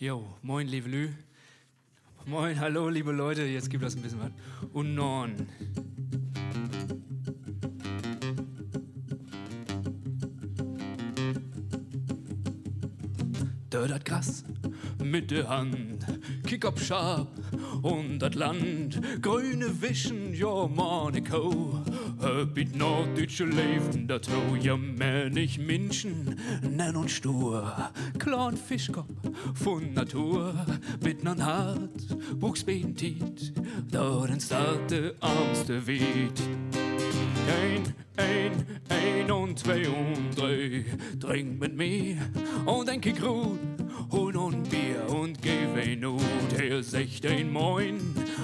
Jo, moin, liebe Lü. Moin, hallo, liebe Leute. Jetzt gibt das ein bisschen was. Und non. Dat krass mit der Hand, kick up sharp und das Land, grüne Wischen, ja Monaco, bit norddeutsche Leben, dat ho ja mehr nicht Menschen, nenn und stur, klein Fischkopf von Natur, bit non hart, Buchsbein tiet, da den starte armste Wied. Ein und zwei und drei, trink mit mir und denk ich gut, hol nun Bier und geh weh Not. Er sagt ein Moin,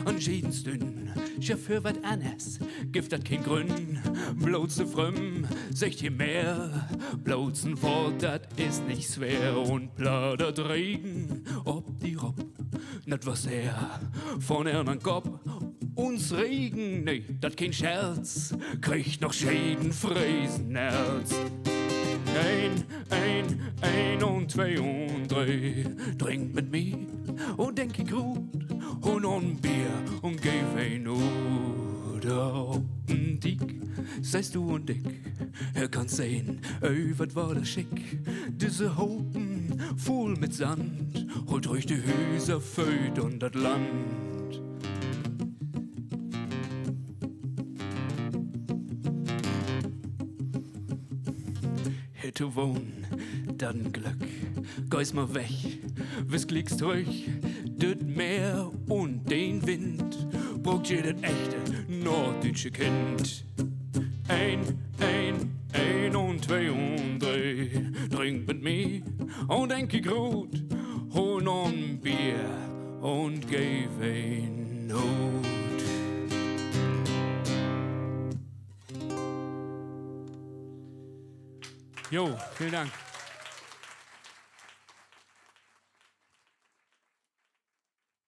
an jedens dünn, für wat anders, gibt dat kein Grün, bloße Frömm, sagt ihr mehr, bloßen Wort, dat ist nicht schwer und plaudert Regen, ob die Rob, net was er von anderen Kopf. Uns Regen, nee, dat kein Scherz, kriegt noch Schäden, Fräsen, Herz. Ein und zwei und drei, trink mit mir und denk ich gut, und ein Bier und geh weh Not. Dick, seist du und dick, er kann sehen, wat war das schick, diese Hopen voll mit Sand, holt euch die Häuser, Föd und das Land. Hätte wohnen, dann Glück, geis mal weg, wis klickst euch, das Meer und den Wind, braucht ihr das echte norddeutsche Kind. Ein und zwei und drei, trink mit mir und denk ich gut, hol noch ein Bier und geh weh Not. Jo, vielen Dank.